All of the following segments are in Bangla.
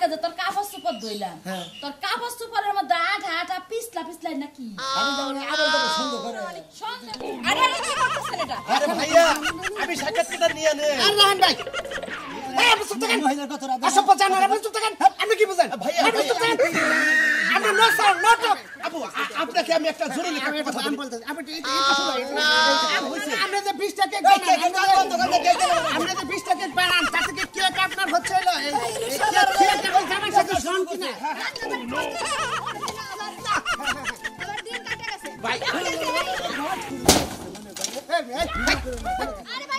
কালকে যে তোর কাপড় চোপড় ধুইলাম তোর কাপড় চোপড়ের মধ্যে আঠা আঠা পিছলা পিছলা নাকি আমি জানি আবার তো সন্দেহ করে আরে আরে কি করতেছেন এটা আরে ভাইয়া আমি সাক্ষাৎকারটা নিয়ে নে আর রাহান ভাই এই আপনি চুপ থাকেন মহিলার কথা রাখবেন আসব জানেন আপনি চুপ থাকেন আপনি কি বুঝেন ভাইয়া আপনি চুপ থাকেন আপনি নো সাউন্ড নো টক আপু আপনাকে আমি একটা জরুরি কথা আমি বলি বলতে আপনি এটা শুনুন আমরা যে 20 টাকা কেক আমরা যে 20 টাকা বানান তাতে কি কেক আপনার হচ্ছে হলো এই কেক ওই জামার সাথে সমান কিনা ভাই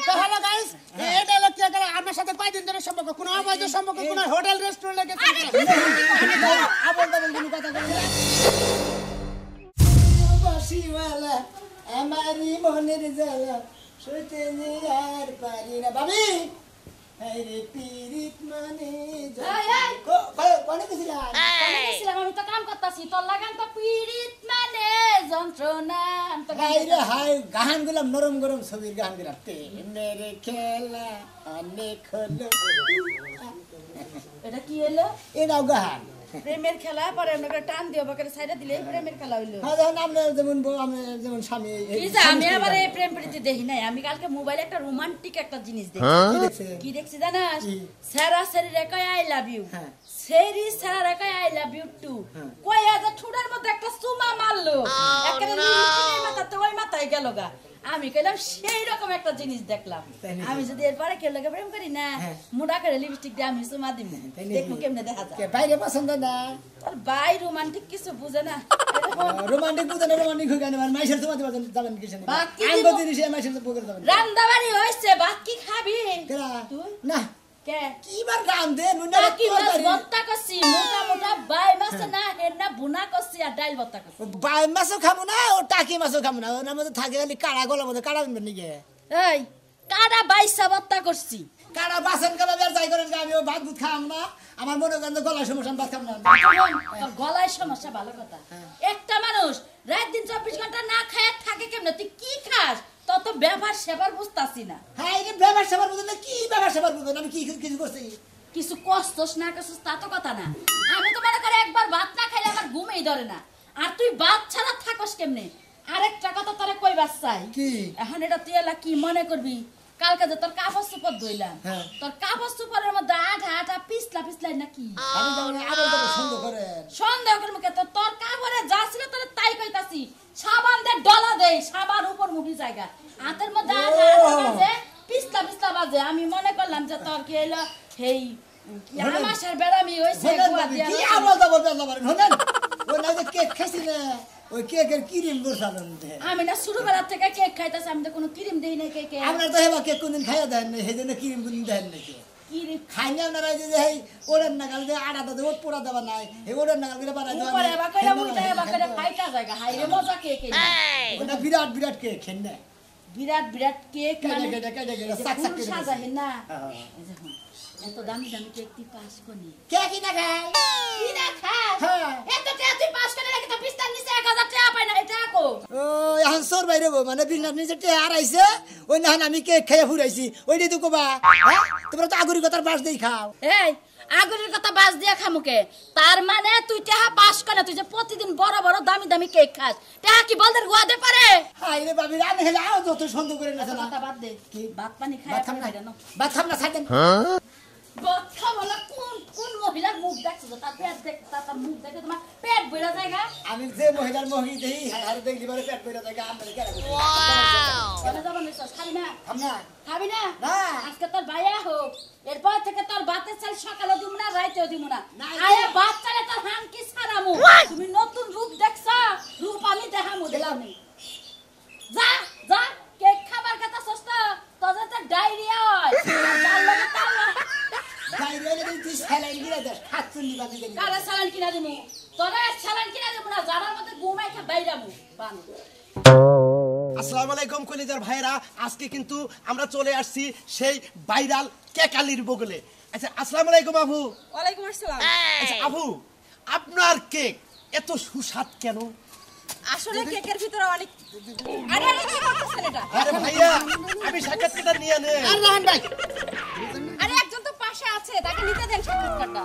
তো হ্যালো গাইস এটা হলো কি করে আপনার সাথে কয়দিন ধরে সম্পর্ক কোনো অবৈধ সম্পর্ক কোনো হোটেল রেস্টুরেন্টে গেছে আবল দাবল কোনো কথা বলেন বসিওয়ালা আমারি মনের জ্বালা সইতে আর পারি না ভাবি এই রে পীরিত মানে কোনে গেছিলা আমি তো কাম করতেছি তোর লাগান তো পীড়িত মানে যন্ত্রণা হাই রে হাই গান গুলাম নরম গরম ছবির গান গুলাম মেরে খেলা অনেক হলো এটা কি হলো এটাও গান প্রেমের খেলা পরে আমরা টান দিও বাকারে সাইডে দিলে প্রেমের খেলা হইলো হ্যাঁ যখন আপনি যেমন আমি যেমন স্বামী কি যা আমি আবার এই প্রেম প্রীতি দেখি নাই আমি কালকে মোবাইলে একটা রোমান্টিক একটা জিনিস দেখছি কি দেখছি জানাস সারা সারি রেখা আই লাভ ইউ সেরি সারা রেখা আই লাভ ইউ টু কই আজ ঠুডার মধ্যে একটা সুমা মারলো একেবারে লিপস্টিকের মাথাতে ওই মাথায় গেল গা আমি কইলাম সেই রকম একটা জিনিস দেখলাম আমি যদি এরপরে কেউ লাগে প্রেম করি না মুডা করে লিপস্টিক দিয়ে আমি সুমা দিব দেখো কেমনে দেখা যায় বাইরে পছন্দ না আর বাই রোমান্টিক কিছু বুঝে না রোমান্টিক বুঝে না রোমান্টিক হয়ে গেল মাইশের তোমাদের যাবেন কিসে আঙ্গ জিনিস মাইশের তো পকেট যাবেন রান্দাবাড়ি হইছে ভাত কি খাবি কেরা তুই না কে কি বার রান দে নুনা কি মাছ ভর্তা করছি মোটা মোটা বাই মাছ না হেনা ভুনা করছি আর ডাল ভর্তা করছি বাই মাছও খাবো না ও টাকি মাছও খাবো না ওর মধ্যে থাকে খালি কাড়া গলার মধ্যে কাড়া দিবেন নাকি এই কাডা বাইসা ভর্তা করছি কাড়া বাসন কাবাবে আর যাই করেন আমি ও ভাত ভুত খাম না আমার মনে করেন গলার সমস্যা ভাত খাম না তোর গলায় সমস্যা ভালো কথা একটা মানুষ রাত দিন 24 ঘন্টা না খায় থাকে কেমনে তুই কি খাস তত ব্যবহার সেবার বুঝতাছি না হ্যাঁ এই ব্যবহার সেবার বুঝেন না কি ব্যবহার সেবার বুঝেন আমি কি কিছু করছি কিছু কষ্টস না কষ্টস তা তো কথা না আমি তো মনে করে একবার ভাত না খাইলে আমার ঘুমেই ধরে না আর তুই ভাত ছাড়া থাকস কেমনে আরেকটা কথা তোরে কইবার চাই কি এখন এটা তুই এলা কি মনে করবি কালকে যে তোর কাপড় চোপড় ধুইলাম তোর কাপড় চোপড়ের মধ্যে আঠা আঠা পিছলা পিছলা নাকি আমি জানি আবার তো সন্দেহ করে সন্দেহ করবো কে তোর কাপড়ে যা ছিল তোর তাই কইতাছি সাবান দে ডলা দে সাবান উপর মুখি জায়গা হাতের মধ্যে আঠা আঠা বাজে পিছলা পিছলা বাজে আমি মনে করলাম যে তোর কি হলো হেই আমাশার বেড়ামি হইছে কি আবার তো বলতে পারেন হলেন ওই না যে কেক খাইছি না ওই কেকের ক্রিম বসালেন আমি না ছোটবেলা থেকে কেক খাইতাছি আমি তো কোনো ক্রিম দেই নাই কেকে আপনার তো হেবা কেক কোনদিন খাইয়া দেন না সেজন্য ক্রিম কোনদিন দেন নাকি ক্রিম খাইনি আপনারা যে এই ওরের নাগাল যে আড়াটা দেবো পোড়া দেওয়া নাই এই ওরের নাগাল করে বানাই দেওয়া উপরে বাকাইরা মুইটা বাকাইরা ফাইটা জায়গা হাইরে মজা কেক ওটা বিরাট বিরাট কেক খেন না বিরাট বিরাট কেক কেটে সাকসাক করে সাজাহেন না এত দামি দামি কেক তুই পাস করনি কে কি না খায় কি না খায় হ্যাঁ এত টাকা তুই পাস করে রাখি তো বিস্তার নিচে 1000 টাকা পাই না এটা কো ও এখন সর বাইরে গো মানে বিনা নিজে টে হারাইছে ওই না আমি কেক খাইয়া ফুরাইছি ওইটাই তো কবা হ্যাঁ তোমরা তো আগুরি কথার বাস দেই খাও এই আগুনের কথা বাস দিয়া খামুকে তার মানে তুই টাকা পাস করে তুই যে প্রতিদিন বড় বড় দামি দামি কেক খাস টাকা কি বলদের গোয়াতে পারে হাই রে বাবি রান হেলা আও যত সন্দেহ করে না কথা বাদ দে কি ভাত পানি খায় ভাত খাম না ভাত খাম না ছাড়েন কথা বলা কোন মহিলার মুখ দেখছো তার পেট দেখ তার মুখ দেখে তোমার পেট ভরা জায়গা আমি যে মহিলার মহি দেই আর দেখলি বারে পেট ভরা জায়গা আমরা কেন কেন যাবেন নিশ্চয় খাবি না খাম না খাবি না না আজকে তোর ভাইয়া হোক এরপর থেকে তোর ভাতের চাল সকালে দিব না রাইতেও দিব না আয়া ভাত চালে তোর হান কি ছাড়ামু তুমি নতুন রূপ দেখছো রূপ আমি দেখামু দিলাম নেই যা যা কেক খাবার কথা সস্তা তোদের তো ডায়রিয়া হয় তার লাগে তার ডায়রিয়া যদি তুই স্যালাইন গিরা দেখ খাচ্ছুনি বাকি দেই কারে সালান কিনা দিমু তোরে সালান কিনা দিমু না যারার মধ্যে ঘুমাই খা বাইরামু বানু আসসালামু আলাইকুম কলিজার ভাইরা আজকে কিন্তু আমরা চলে আসছি সেই ভাইরাল কেকালির বগলে আচ্ছা আসসালামু আলাইকুম আবু ওয়ালাইকুম আসসালাম আচ্ছা আবু আপনার কেক এত সুস্বাদ কেন আসলে কেকের ভিতরে অনেক আরে আরে কি করতেছেন এটা আরে ভাইয়া আমি সাক্ষাৎকারটা নিয়ে নে আর রাহান ভাই আরে একজন তো পাশে আছে তাকে নিতে দেন সাক্ষাৎকারটা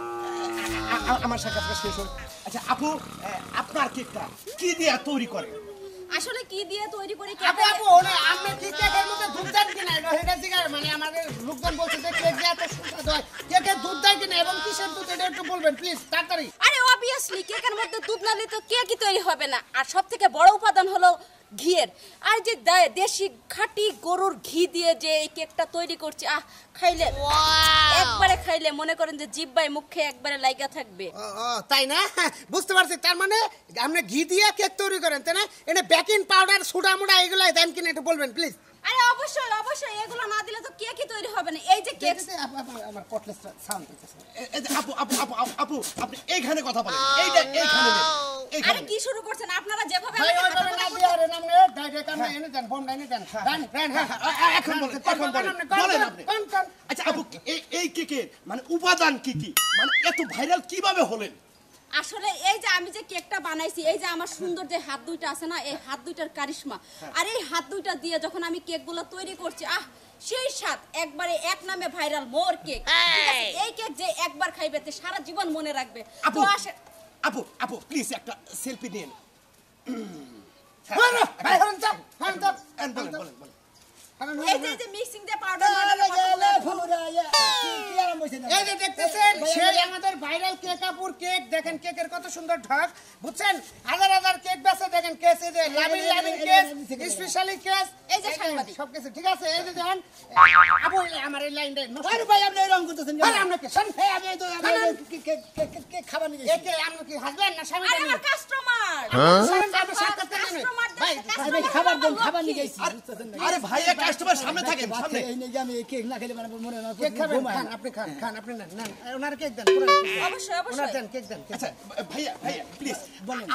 আমার সাথে শেষ হোক। আচ্ছা আপু, আপনার কেকটা কি দিয়ে তৈরি করে? আসলে কি দিয়ে তৈরি করি আপু আপু ওরে আপনি কি কেকের মধ্যে দুধ দেন কিনা এটা জিজ্ঞাসা, মানে আমাদের লোকজন বলছে যে কেক দিয়ে এত সুস্বাদু হয়, কেকে দুধ দেয় কিনা এবং কিসের দুধ এটা একটু বলবেন প্লিজ তাড়াতাড়ি। আরে অবভিয়াসলি কেকের মধ্যে দুধ না দিলে তো কেকই তৈরি হবে না। আর সবথেকে বড় উপাদান হলো ঘিয়ের। আর যে দেশি খাঁটি গরুর ঘি দিয়ে যে এই কেকটা তৈরি করছি, খাইলে একবারে খাইলে মনে করেন যে জিহ্বায় মুখে একবারে লাগা থাকবে। তাই না? বুঝতে পারছি, তার মানে আপনি ঘি দিয়ে কেক তৈরি করেন তাই না? এটা বেকিং পাউডার সোডা মোডা এগুলো দেন কিনা একটু বলবেন প্লিজ। আরে অবশ্যই অবশ্যই, এগুলো না দিলে তো কেকই তৈরি হবে না। এই যে কেক আমার কটলেসটা সাউন্ড হইতেছে। আপু আপু আপু আপু আপনি এইখানে কথা বলেন, এইটা এইখানে নেন, আরে এইখানে। কি শুরু করছেন আপনারা? যেভাবে ভাই আমাকে ওইভাবে না হাঁটাহাঁটি দিয়ে আরে নামনে ডাইরেক্ট আমরা এনে দেন, ফোন এনে দেন। দেন এখন বলেন, এখন বলেন, বলেন আপনি। কোন আচ্ছা আপু, এই কেকের মানে উপাদান কি কি, মানে এত ভাইরাল কিভাবে হলেন? আসলে এই যে আমি যে কেকটা বানাইছি, এই যে আমার সুন্দর যে হাত দুইটা আছে না, এই হাত দুইটার কারিশমা। আর এই হাত দুইটা দিয়ে যখন আমি কেকগুলো তৈরি করছি, সেই স্বাদ একবারে এক নামে ভাইরাল মোর কেক। ঠিক আছে, এই কেক যে একবার খাইবে তে সারা জীবন মনে রাখবে। আপু তো আসে আপু আপু প্লিজ একটা সেলফি নিন। ভাই হরন চাপ হরন চাপ বলেন বলেন বলেন। এই যে মিক্সিং দিয়ে পাউডার এই যে দেখতেছেন সেই আমাদের ভাইরাল কেক আপুর কেক, দেখেন কেকের কত সুন্দর ঢাক, বুঝছেন? হাজার হাজার কেক বেচে, দেখেন কেস এই যে loving loving case, specially case, এই যে সাংবাদিক সব কিছু ঠিক আছে। এই যে দেখেন আপু আমার এই লাইনটা আরে ভাই আপনি এরকম করতেছেন কেন? আরে আপনাকে শুন, এই আমি এই তো কেক খাবার নিয়ে গেছি। একে আপনি কি হাজবেন্ড না স্বামী? আরে আমার কাস্টমার ভাই ভাই খাবার দেন, খাবার নিয়ে গেছি। আরে ভাইয়া কাস্টমার সামনে থাকেন, সামনে। এই নিয়ে যে আমি কেক না খেলে মানে মনে না কেক খাবেন, খান আপনি খান, খান আপনি নেন নেন ওনার কেক দেন, অবশ্যই ওনার অবশ্যই। দেন কেক দেন। আচ্ছা ভাইয়া ভাইয়া প্লিজ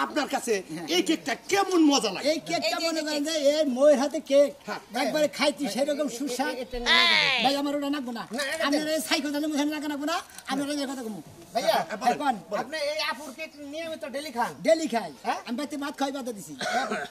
আপনার কাছে এই কেকটা কেমন মজা লাগে? এই কেকটা মনে করেন যে এই মোয়ের হাতে কেক একবারে খাইছি সেরকম সুস্বাদ। ভাই আমার ওটা নাকবো না, আপনারা এই সাইকেল জানে মুখে নাকা নাকবো না, আপনারা এই কথা কমু ভাইয়া কোন আপনি এই আপুর কেক নিয়মিত ডেলি খান? ডেলি খাই, আমি বাড়িতে ভাত খাই বাদ দিছি।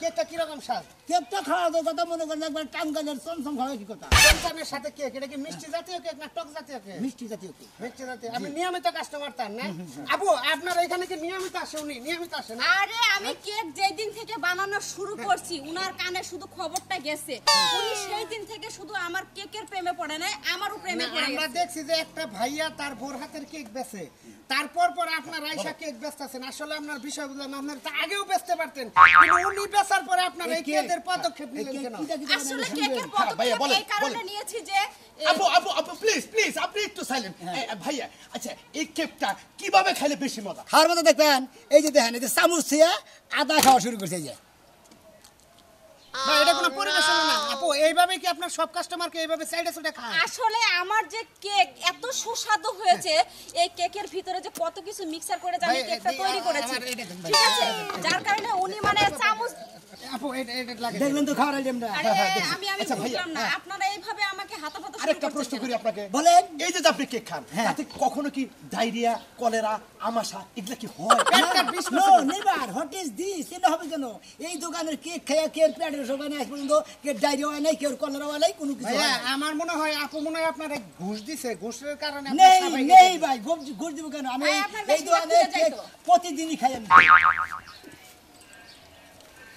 কেকটা কি রকম স্বাদ? কেকটা খাওয়া তো কথা মনে করেন একবার টাঙ্গালের চমচম খাওয়া কি কথা, চমচমের সাথে কেক, এটা কি মিষ্টি জাতীয় কেক না টক জাতীয় কেক? মিষ্টি জাতীয় কেক। মিষ্টি জাতীয়। আপনি নিয়মিত কাস্টমার তার না? আপু আপনার এখানে কি নিয়মিত আসে উনি? নিয়মিত আসে না? আরে আমি কেক যেই দিন থেকে বানানো শুরু করছি, উনার কানে শুধু খবরটা গেছে। উনি সেই দিন থেকে শুধু আমার কেকের প্রেমে পড়ে নাই, আমারও প্রেমে পড়ে আমরা গেছে। দেখছি যে একটা ভাইয়া তার বোর হাতের কেক বেচে, তারপর পর আপনার আয়সা কেক বেচতেছেন। আসলে আপনার বিষয় বুঝলাম, আপনার তো আগেও বেচতে পারতেন, কিন্তু উনি বেচার পরে আপনার এই কেকের পদক্ষেপ নিলেন কেন? আসলে কেকের ভাইয়া, পদক্ষেপ বলেন, এই কারণে বলেন। নিয়েছি যে আপু আপু আপু প্লিজ প্লিজ আপনি একটু সাইলেন্ট। ভাইয়া আচ্ছা এই কেকটা কিভাবে খেলে বেশি মজা? খাওয়ার মতো দেখবেন এই যে দেখেন এই যে চামচ দিয়ে আদা খাওয়া শুরু করছে। এই যে না এটা কোনো পরিবেশন না আপু, এইভাবে কি আপনার সব কাস্টমারকে এইভাবে সাইডে সাইডে খান? আসলে আমার যে কেক এত সুস্বাদু হয়েছে, এই কেকের ভিতরে যে কত কিছু মিক্সার করে আমি ভাই, কেকটা তৈরি করেছি, আমার এটা দেন ভাই। ঠিক আছে? যার কারণে উনি মানে চামচ আপু এটা লাগে। দেখলেন তো খাওয়ার আইটেমটা। আরে আমি আচ্ছা, ভাইয়া, বুঝলাম না আপনারা এইভাবে আমাকে হাতাপাতা শুরু আরেকটা প্রশ্ন করছেন করি কেন? আপনাকে, বলেন। এই যে আপনি কেক খান তাতে কখনো কি ডায়রিয়া, কলেরা, আমাশা এগুলা কি হয়? পেটটা বিষ no never, what is this? এটা হবে কেন? এই দোকানের কেক খাইয়া কে পেটের সবাই আজ পর্যন্ত কে ডায়রিয়া হয় নাই, কেউ কলেরা হয় নাই, কোনো কিছু ভাইয়া হয় নাই। আমার মনে হয় আপু মনে হয় আপনার ঘুষ দিছে, ঘুষের কারণে আপনি নেই সবাই নেই ভাই, ঘুষ দিব কেন? আমি ভাই, আপনার এই বেশি দোকানে লাভ দিয়ে কেক যাইতো। প্রতিদিনই খাই আমি।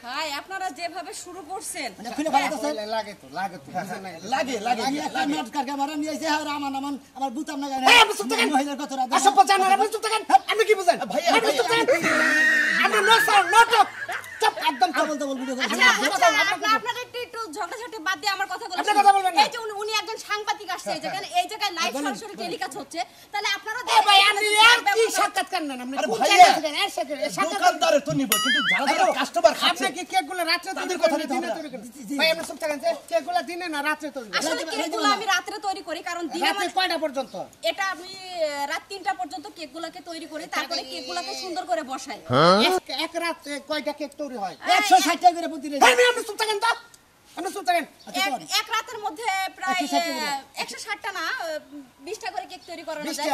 ভাই আপনারা যেভাবে শুরু করছেন, মানে খুলে ফেলাতেছেন। লাগে তো বুঝেন না? লাগে লাগে আমি একটা নাট কারকে মারা নিয়ে এসে আর আমার বুতাম না গায় না। এই, আপনি চুপ থাকেন। মহিলার কথা রাখবেন। আসব জানেন আপনি চুপ থাকেন। আপনি কি বুঝেন? ভাইয়া, আপনি চুপ ভাইয়া, থাকেন। আপনি নো সাউন্ড নো টক। চুপ একদম চুপ। বলতে বলবো আচ্ছা আপনারা একটু ঝগড়াঝাটি বাদ দিয়ে আমার কথা বলেন। আপনি কথা বলবেন না। এই যে উনি একজন সাংবাদিক আসছে, এই জায়গায় লাইভ সরাসরি টেলিকাস্ট হচ্ছে, তাহলে আপনারা এ ভাই আপনি আর কি সাক্ষাৎকার নেন আপনি? আরে কোন ভাইয়া, জায়গা থেকে এর সাথে সাক্ষাৎকার? দোকানদারে তো নিব, কিন্তু যারা যারা কাস্টমার আপনি খাচ্ছে কি কেকগুলো রাত্রে তাদের তৈরি কথা করেন নিতে দিনে হবে না। তৈরি করেন? ভাই আপনি চুপ থাকেন যে কেকগুলো দিনে না রাত্রে তৈরি করেন? আসলে কেকগুলো আমি রাত্রে তৈরি করি, কারণ দিনে রাত্রে কয়টা পর্যন্ত? এটা আমি রাত 3টা পর্যন্ত কেকগুলোকে তৈরি করি, তারপরে কেকগুলোকে সুন্দর করে বসাই। এক রাত কয়টা কেক তৈরি হয়? 160 টাকা করে প্রতিদিন। আপনি চুপ থাকেন তো। আপনি চুপ থাকেন। এক রাতের মধ্যে প্রায় 160টা না 20টা করে কেক তৈরি করানো যায়।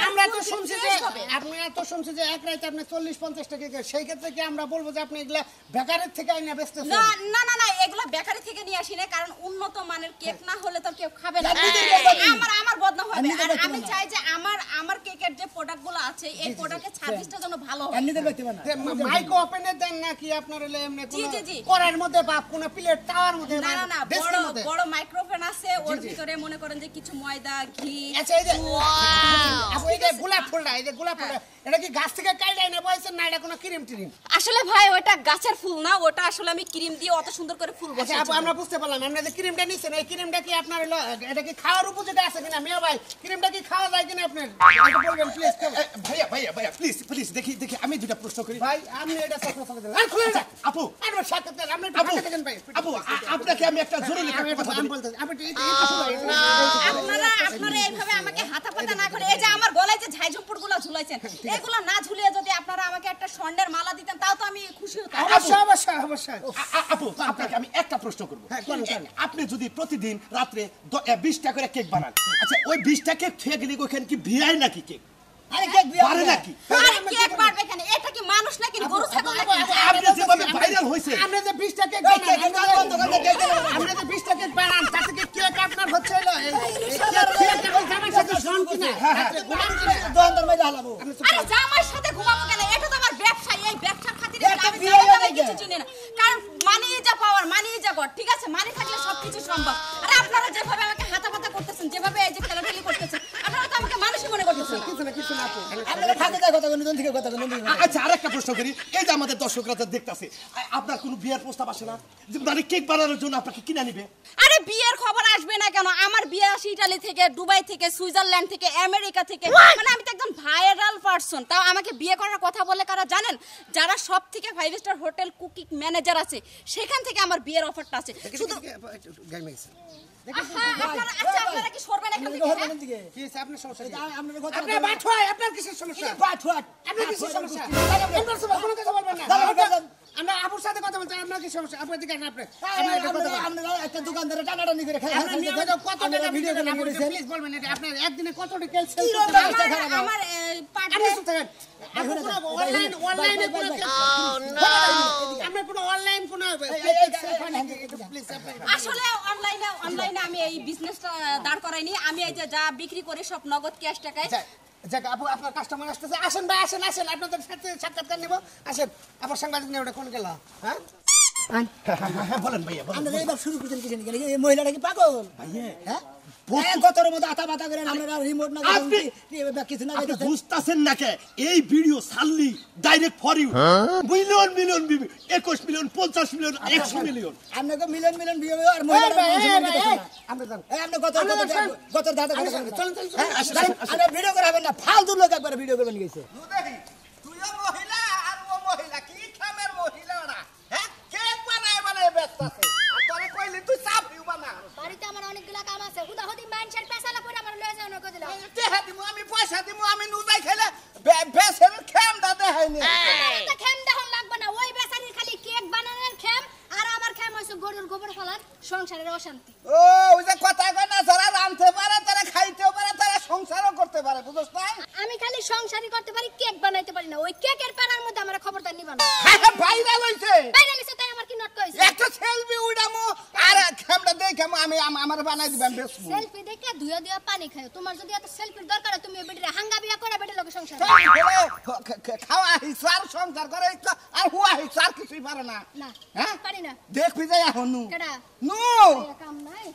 আমরা তো শুনছি যে আপনারা তো শুনছি যে এক রাতে আপনি 40-50টা কেক, সেই ক্ষেত্রে কি আমরা বলবো যে আপনি এগুলা বেকারের থেকে আইনা বেচতেছেন? না না না না, এগুলো বেকারি থেকে নিয়ে আসি না, কারণ উন্নত মানের কেক না হলে তো কেউ খাবে না। আমার বদনাম হবে। আর আমি চাই যে আমার কেকের যে প্রোডাক্টগুলো আছে এই প্রোডাক্টের সার্ভিসটা যেন ভালো হয়। এমনিতে ব্যক্তি বানা মাইক ওপেনে দেন নাকি আপনার হলে এমনি জি, কোন জি, জি। করার মধ্যে বা কোন প্লেট তাওয়ার মধ্যে না না না, ডেস্কের মধ্যে? বড় মাইক্রোফোন আছে, ওর ভিতরে মনে করেন যে কিছু ময়দা, ঘি। আচ্ছা, এই যে আপু এই যে গোলাপ ফুলটা, এই যে গোলাপ ফুলটা, এটা কি গাছ থেকে কাইটা এনে বসাইছেন না এটা কোনো ক্রিম টিরিম? আসলে ভাই ওটা গাছের ফুল না, ওটা আসলে আমি ক্রিম দিয়ে অত সুন্দর করে ফুল আচ্ছা আপু, বসাইছি। আমরা বুঝতে পারলাম আপনি যে ক্রিমটা নিছেন, এই ক্রিমটা কি আপনার হলো এটা কি খাওয়ার উপযোগী আছে কিনা? মিয়া ভাই, ক্রিমটা কি খাওয়া যায় কিনা আপনার একটু বলবেন প্লিজ। ভাইয়া প্লিজ দেখি আমি দুটা প্রশ্ন করি। ভাই আপনি এটা চক্র ফেলে দেন। আর খুলে যান আপু আর সাক্ষাৎকার আপনি একটু আপু ফাঁকা থাকেন ভাই। আপু আপনাকে আমি একটা জরুরি কথা বলি। বলতে আপনি আপনারা এইভাবে আমাকে হাতাপাতা না করে, এই যে আমার গলায় যে ঝাইঝুমপুরগুলো ঝুলাইছেন, এগুলো না ঝুলিয়ে যদি আপনারা আমাকে একটা স্বর্ণের মালা দিতেন তাও তো আমি খুশি হতাম। অবশ্যই আপু আপনাকে আমি একটা প্রশ্ন করবো। হ্যাঁ, করুন। আপনি যদি প্রতিদিন রাত্রে 20টা করে কেক বানান, আচ্ছা ওই 20টা কেক খেয়ে গেলে ওখানে কি ভিড়ায় নাকি কেক আরে কেক বিয়া পারে নাকি? আরে কেক পারবে এখানে? এটা কি মানুষ নাকি গরু ছাগল নাকি? আপনি যেভাবে ভাইরাল হয়েছে, আপনি যে 20টা কেক বানান, আপনি যে 20টা কেক বানান তাতে কি কেক আপনার হচ্ছে হলো এই কেকটা ওই জামার সাথে জন কিনা? দোকানদার মাইরা হালাবো আরে জামাইয়ের সাথে ঘুমাবো কেন? এটা তো আমার ব্যবসা, এই ব্যবসার খাতিরে একটা আমি বিয়ে জামাই হয়ে কিছু গেছে। চিনি না, কারণ মানি যা পাওয়ার, মানি যা গড, ঠিক আছে? মানি থাকলে সবকিছু সম্ভব। আরে আপনারা যেভাবে আমাকে হাতাপাতা করতেছেন, যেভাবে এই যে ঠেলাঠেলি করতেছেন, আপনারা তো আমাকে মানুষই মনে করতেছেন না। কিছু না আপু। আপনারা খাতে যায় কথা কোন থেকে কথা কোন আচ্ছা আরেকটা প্রশ্ন করি। এই যে আমাদের দর্শকরা তো দেখতাছে, আপনার কোনো বিয়ের প্রস্তাব আসে না যে মানে কেক বানানোর জন্য আপনাকে কিনে নিবে? আরে বিয়ের খবর আসবে না কেন? আমার বিয়ে আসে ইতালি থেকে, দুবাই থেকে, সুইজারল্যান্ড থেকে, আমেরিকা থেকে। মানে আমি তো একদম ভাইরাল পারসন। তাও আমাকে বিয়ে করার কথা বলে কারা জানেন? যারা সব থেকে 5 স্টার হোটেল কুকিং ম্যানেজার আছে, সেখান থেকে আমার বিয়ের অফারটা আছে। শুধু আপনারা কি সরবেন এখান থেকে? হ্যাঁ? দিকে কি হইছে আপনার সমস্যা কি? আপনাদের কথা আপনার বাট হয়, আপনার কিসের সমস্যা? আপনার কিসের সমস্যা? আপনার সমস্যা কোনো কথা বলবেন না। আমরা আপুর সাথে কথা বলতে, আপনার কি সমস্যা? আপনার দিকে আসেন আপনি। আপনারা একটা দোকানদারে টানাটানি করে খাই আপনার নিয়মিত কত টাকা ভিডিও করেন প্লিজ বলবেন এটা। আপনার একদিনে কত টাকা সেল কি করতে রকম? পারেন? আমার আপনি পার্টনার চুপ থাকেন। আপনি কোনো অনলাইনে কোনো আপনি কোনো অনলাইন কোনো প্লিজ আসলে অনলাইনে আমি এই বিজনেসটা দাঁড় করাইনি। আমি এই যে যা বিক্রি করে সব নগদ ক্যাশ টাকায়। যাক আপু, আপনার কাস্টমার আসতেছে। আসেন ভাই, আসেন আপনাদের সাথে সাক্ষাৎকার নেব। আসেন আপনার সাংবাদিক নিয়ে ওটা কোন গেল? হ্যাঁ বলেন ভাইয়া বলেন। আমরা এইবার শুরু করছেন কিসের গেলে এই মহিলাটা কি পাগল ভাইয়া হ্যাঁ গতর মধ্যে আতা বাতা করেন আমরা রিমোট না কিছু না আপনি বুঝতাছেন না কে? এই ভিডিও সাললি direct for you, million 21 million 50 million 100 million. আপনাকে মিলিয়ন মিলিয়ন ভিউ আর মহিলাটা আমরা জান আপনি গত দাদা চলেন আমরা ভিডিও করে হবেন না, ফালতু লোক একবার ভিডিও করবেন গেছে। তুইও মহিলা আর ও মহিলা, কি খামের মহিলা ওরা? হ্যাঁ কেক বানায় ব্যস্ত আছে। আর তোরে কইলি তুই চাপ দিও বানা। বাড়িতে আমার অনেকগুলা কাম আছে। হুদাহুদি মাইনষের পেছালা পড়ে আমার লয়ে যাও না কই দিলাম। টেহা দিমু আমি, পয়সা দিমু আমি, নুদাই খেলে বেসের খেমটা দেখাইনি। তো খেম দেহন লাগবে না। ওই বেচারির খালি কেক বানানোর খেম আর আমার খেম হইছে গরুর গোবর ফলার সংসারের অশান্তি। ও ওই যে কথা কয় না, যারা রাঁধতে পারে তারা খাইতেও পারে, তারা সংসারও করতে পারে, বুঝছ না? আমি খালি সংসারই করতে পারি, কেক বানাইতে পারি না। ওই কেকের প্যারার মধ্যে আমার খবরদার নিবা না। ভাইরাল হইছে বাইরে নিছে তাই আমার কি নট কইছে? একটা সেলফি উড়ামু আর খেমটা দেখে আমি আমার বানাই দিবেন বেশমু। সেলফি দেখে ধুয়া ধুয়া পানি খায়। তোমার যদি এত সেলফির দরকার হয় তুমি বেটিরে হাঙ্গা বিয়া করে বেটির লগে সংসার খাওয়া হিসার সংসার করে আর হুয়া হিসার কিছুই পারে না। না হ্যাঁ পারি না। দেখবি যাই এখন নু কেডা নু এই কাম নাই।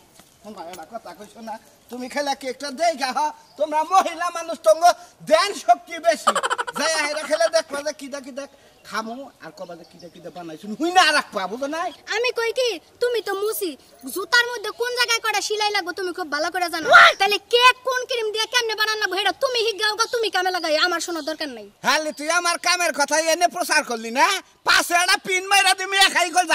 কথা কইছো না তুমি খেলা কেকটা দেখা হ। তোমরা মহিলা মানুষ তঙ্গ ধ্যান শক্তি বেশি। যাই হেরা খেলে দেখবা যে কিদা কিদা খামু আর কবা যে কিদা কিদা বানাইছুন হুই না রাখবা, বুঝো নাই? আমি কই কি তুমি তো মুসি, জুতার মধ্যে কোন জায়গায় কটা সেলাই লাগবে তুমি খুব ভালো করে জানো। তাহলে কেক কোন ক্রিম দিয়ে কেমনে বানান লাগবে এটা তুমি হিগাও গা, তুমি কামে লাগাই, আমার শোনার দরকার নাই। হ্যাঁ তুই আমার কামের কথা এনে প্রচার করলি না, পাশে একটা পিন মাইরা তুমি একাই কল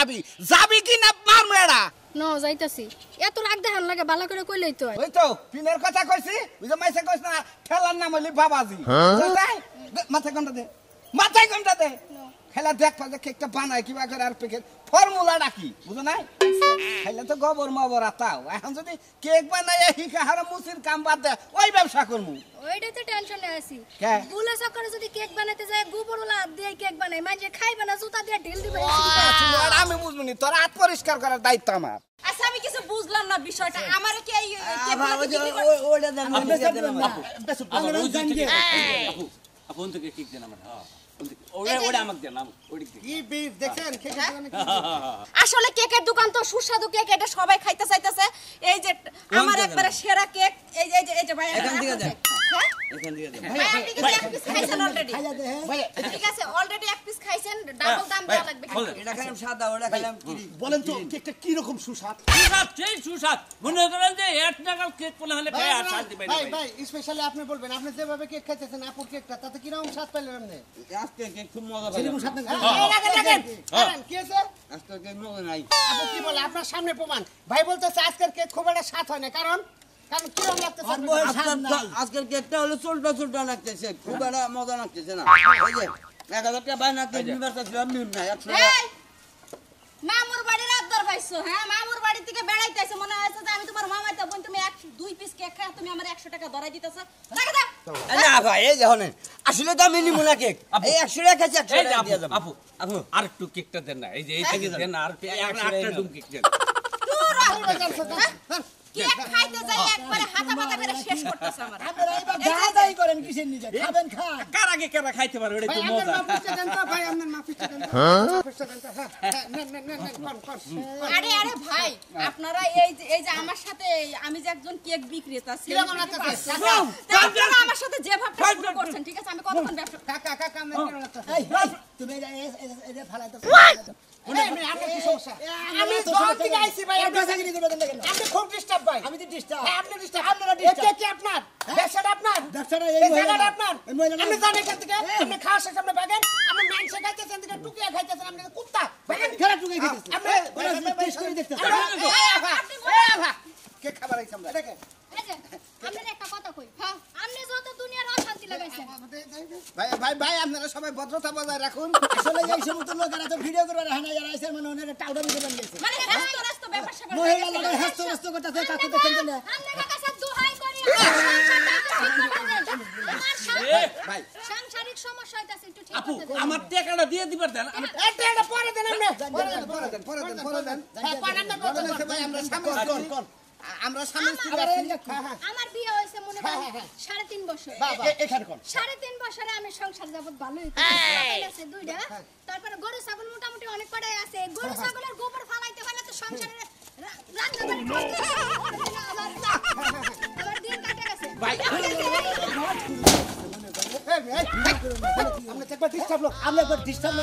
যাবি কি না মারমু এড়া? ন যাইতাছি, এত রাগ দেখান লাগে, ভালো করে কইলেই তো হয়। ওই তো পিনের কথা কইছি, ওই যে মাইসে কইছ না ঠেলার নাম হইলি বাবাজি। মাথা কোনটা দে মাথায় কোনটা দে খেলা দেখবা যে কেকটা বানায় কিবা করে আর প্যাকেট ফর্মুলাটা কি বুঝো নাই খাইলে তো গোবর মবর আতাও এখন যদি কেক বানায় হিকা হার মুসির কাম বাদ দে ওই ব্যবসা করমু ওইটাতে টেনশনে আছি কে? বুলা সকালে যদি কেক বানাতে যায় গোবরলা দিয়ে কেক বানাই মানে খাইবে না জুতা দিয়ে ঢিল দিবে আর আমি বুঝবনি তোর হাত পরিষ্কার করার দায়িত্ব আমার আচ্ছা আমি কিছু বুঝলাম না বিষয়টা আমার কি এই ওইটা দেন আপনি জানেন আপন থেকে ঠিক দেন আমার ওটা আমাকে দেন ওটা কি বিফ দেখছেন কেকের দোকানে কি আসলে কেকের দোকান তো সুস্বাদু কেক এটা সবাই খাইতে চাইতেছে এই যে আমার একবারে সেরা কেক এই যে ভাই এখান থেকে দেন হ্যাঁ এখান থেকে দেন ভাই আপনি কি এক পিস খাইছেন অলরেডি ঠিক আছে অলরেডি এক পিস খাইছেন ডাবল দাম দেওয়া লাগবে এটা খেলাম সাদা ওটা খেলাম বলেন তো কেকটা কি রকম সুস্বাদ সুস্বাদ সেই সুস্বাদ মনে করেন যে 1 টাকা কেক কোন হলে ভাই আর শান্তি পাই না ভাই ভাই স্পেশালি আপনি বলবেন আপনি যেভাবে কেক খাইতেছেন আপুর কেকটা তাতে কি রকম স্বাদ পাইলেন আপনি আজকে কেক খুব মজা পাইলাম কি আছে আজকে কেক মজা নাই আপু কি বলে আপনার সামনে প্রমাণ ভাই বলতেছে আজকের কেক খুব একটা স্বাদ হয় না কারণ কি রকম লাগতেছে আজকের কেকটা হলো ছোট লাগতেছে খুব একটা মজা লাগতেছে না এই যে 1000 টাকা বাইনা কেক নিবার চাইছিলাম নিন না 100 এই মামুর বাড়ির আদর পাইছো হ্যাঁ মামুর বাড়ি থেকে বেড়াইতেছে মনে হচ্ছে যে আমি তোমার মামাইতে বোন তুমি 2 পিস কেক খাও তুমি আমার 100 টাকা ধরাই দিতেছো টাকা দাও না ভাই এই দেখো না আসলে তো আমি নিমু না কেক এই 100 টাকা খাচ্ছি 100 টাকা দিয়ে যাবো আপু আর একটু কেকটা দেন না এই যে এই থেকে দেন আর একটা ডুম কেক দেন কেক খাইতে যাই একবারে হাতা পাতা করে শেষ করতেছ আমার আপনারা এবার দাদাই করেন কিসের নিজে খাবেন খান কার আগে কারা খাইতে পারবে এটা তো মজা ভাই আপনার মাফিসটা দেন আরে আরে ভাই আপনারা এই যে আমার সাথে আমি যে একজন কেক বিক্রেতা ছিল আপনারা আমার সাথে যে ভাবটা শুরু করছেন ঠিক আছে আমি কতক্ষণ ব্যবসা কাকা কাকা আমরা কি লাগতেছে এই তুমি এটা ফালাইতে আপনি কি সমস্যা আমি দোকান থেকে আইছি ভাই আপনি খুব ডিস্টার্ব ভাই আমি তো ডিস্টার্ব হ্যাঁ আপনি ডিস্টার্ব আপনারা এটা ডিস্টার্ব কি আপনার ব্যবসাটা আপনার ব্যবসাটা এই জায়গাটা আপনার এই মহিলা আপনি জানেন এখান থেকে আপনি খাওয়া শেষ আপনি বাগেন আপনি মাংস খাইতেছেন থেকে টুকিয়া খাইতেছেন আপনি কুত্তা বাগেন খেলা টুকে গেছে আপনি টেস্ট করে দেখতে কে খাবার আইছে আমরা দেখেন এই যে আপনার একটা কথা কই হ্যাঁ আপনি যত দুনিয়ার অশান্তি লাগাইছেন ভাই ভাই ভাই আপনারা সবাই ভদ্রতা বজায় রাখুন আসলে এই সমস্ত লোকেরা তো ভিডিও করে রাখে না যারা এসে মানে ওনারা টাউডা ভিডিও বানিয়েছে মানে রাস্তা ব্যবসা করে মহিলা লোক হাস্ত করতেছে কাকু দেখেন না আপনার কাছে দোহাই করি ভাই সাংসারিক সমস্যা হইতাছে একটু ঠিক আপু করতে আমার টাকাটা দিয়ে দিবার দেন আমি এটা পরে দেন আপনি পরে দেন ভাই আমরা সামনে আমরা সামনে আমার বিয়ে হয়েছে মনে করেন 3.5 বছর এখানে কোন 3.5 বছরে আমি সংসার যাবত ভালোই আছে দুইটা তারপরে গরু ছাগল মোটামুটি অনেক কটাই আছে গরু ছাগলের গোবর ফালাইতে হলে তো সংসারে রান্না বাড়ি করতে আমার দিন কাটে গেছে ভাই আপনি একবার ডিস্টার্ব লোক আমরা একবার ডিস্টার্ব না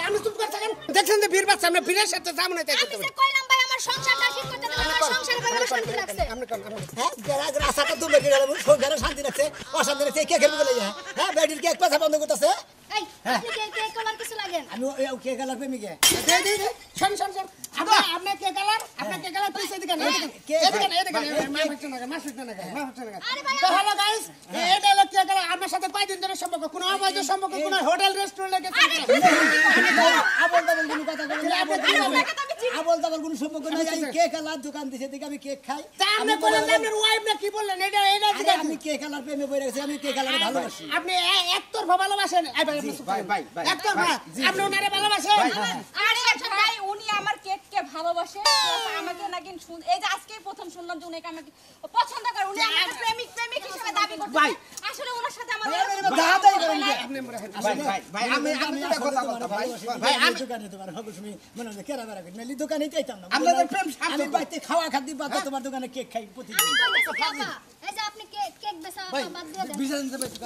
আমি চুপ করে থাকেন দেখছেন যে বীর বাচ্চা আমরা বীরের সাথে যাবো না আমি যে কইলাম ভাই আমার সংসারটা ঠিক করতে দিলে আমার সংসারে ভাই শান্তি লাগছে হ্যাঁ যারা রাস্তাটা দুমে গেলে সংসারে শান্তি রাখছে অশান্তি রাখছে কে খেলবে বলে যায় হ্যাঁ ব্যাটির কেক পাছা বন্ধ করতেছে এই আপনি কে কলার কিছু লাগেন আমি কে গেলার প্রেমিকে শোন আপনি কে কালার পিছে দিকেন হ্যালো গাইস এটা হলো কে কালার আপনার সাথে কয়দিন ধরে সম্পর্ক কোনো অবৈধ সম্পর্ক কোনো হোটেল রেস্টুরেন্টে গেছে আবল তাবল কোনো কথা বলেন আবল তাবল কোনো সম্পর্ক নাই আমি কেক আলার দোকান দিছে দেখে আমি কেক খাই আপনি বলেন আপনার ওয়াইফ না কি বললেন এটা আমি কেক আলার প্রেমে পড়ে গেছি আমি কেক আলার ভালোবাসি আপনি একতরফা ভালোবাসেন ভাই একতরফা আপনি ওনারে ভালোবাসেন আরে ভাই উনি আমার কেককে ভালোবাসে আমাকে নাকি এই যে আজকেই প্রথম শুনলাম যে উনি আমাকে পছন্দ করে উনি আমাকে প্রেমিক হিসেবে দাবি করছে আসলে ওনার সাথে আমার দাদাই করেন কি আপনি ভাই আমি কথা বলতে ভাই আমি দোকানে তোমার হবে তুমি মনে হয় কেরা বেরা করি দোকানে চাইতাম না আপনাদের প্রেম আমি বাইতে খাওয়া খাদ্য বাদ তোমার দোকানে কেক খাই প্রতিদিন আমি বলতেছি কি আপা এই যে আপনি কেক বেচা বাদ দিয়ে দেন বিশাল দিতে পারছি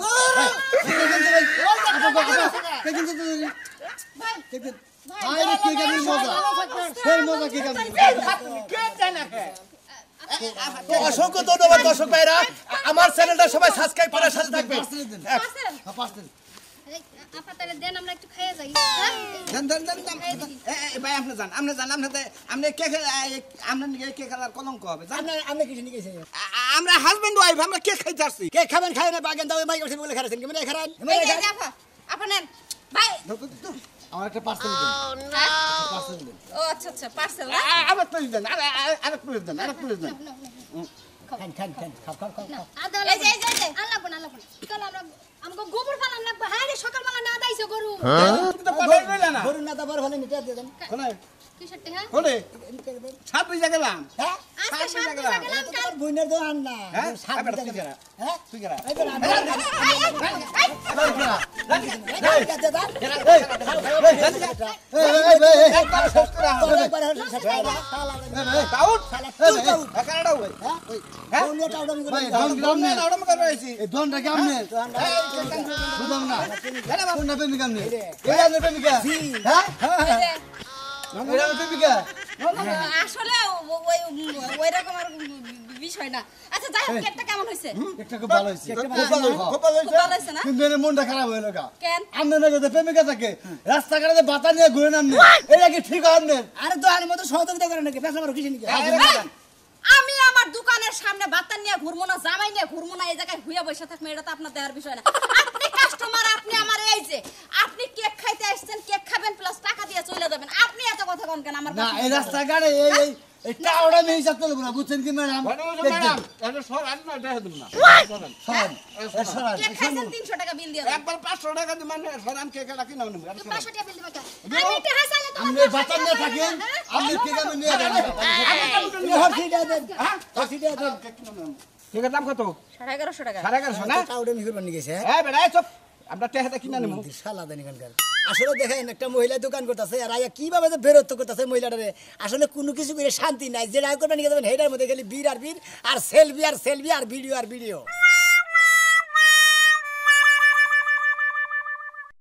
অসংখ্য ধন্যবাদ দর্শক ভাইরা আমার চ্যানেলটা সবাই সাবস্ক্রাইব করে সাথে থাকবেন এই আপা তাহলে দেন আমরা একটু খেয়ে যাই দেন ভাই আপনি যান আপনি কে আপনার কে খেলার কলঙ্ক হবে আপনি কিছু নিয়ে গেছেন আমরা হাজবেন্ড ওয়াইফ আমরা কে খাইতে আসছি কে খাবেন খায় না বাগান দাও মাই করছেন বলে খারাছেন কেমন খারান এই যে আপা আপা নেন ভাই আমার একটা পার্সেল দিন পার্সেল দিন ও আচ্ছা পার্সেল আরেক প্লেট দেন আরেক প্লেট দেন খান খাও আদা এই যে আল্লাহ বনা চল আমরা আমাকে গোবর ফালান লাগবে হায় রে সকালবেলা না দাইছো গরু তুমি তো কথাই কইলা না গরু না দাবার হলে নিতে দেন কোনে কিসের টাকা কোনে সাত বিজা গেলাম হ্যাঁ আজকে সাত দিন গেলাম কাল তোমার বইনের দো আন না হ্যাঁ সাত আবার দিন তুই গেলা হ্যাঁ তুই গেলা এই তো আসলে ওইরকম আর বিষয় না আচ্ছা যাই হোক কেকটা কেমন হয়েছে না মনটা খারাপ হয়ে গেল কেন আপনার প্রেমিকা থাকে রাস্তাঘাটে বাতা নিয়ে ঘুরে নামনে এটা কি ঠিক হবে আরে তো আর মতো সহযোগিতা করে নাকি পেশা আমার কিছু নাকি আমি আমার দোকানের সামনে বাতান নিয়ে ঘুরবো না জামাই নিয়ে ঘুরবো না এই জায়গায় হুইয়া বসে থাকবো এটা তো আপনার দেওয়ার বিষয় না আপনি কাস্টমার আপনি আমার এই যে আপনি কেক খাইতে আসছেন কেক খাবেন প্লাস টাকা দিয়ে চলে যাবেন আপনি এত কথা কোন কেন আমার না এই রাস্তাঘাটে এই টাওড়া মেয়ে হিসাব চলবো না বুঝছেন কি ম্যাডাম ম্যাডাম এটা সর আন না দেখা দিন না কেক খাইছেন 300 টাকা বিল দিয়ে দেন একবার 500 টাকা দি মানে সরান কে কেটা কিনা নেব 500 টাকা বিল দিবা আমি একটু হাসালে তো আপনি বাতা নিয়ে থাকেন আপনি কি কামে নিয়ে যান আপনি হরসিটা দেন হরসিটা দেন ঠিক দাম কত 1150 টাকা 1150 না টাওড়া মেয়ে করবেন গেছে এই বেটা চুপ আমরা টেহাটা কিনা নেব শালা দেন এখানকার আসলে দেখেন একটা মহিলা দোকান করতেছে আর আয়া কিভাবে যে বেরোত্ব করতেছে মহিলাটারে আসলে কোনো কিছু করে শান্তি নাই যেটা করবেন নিয়ে যাবেন হেডার মধ্যে খালি বীর আর সেলফি আর ভিডিও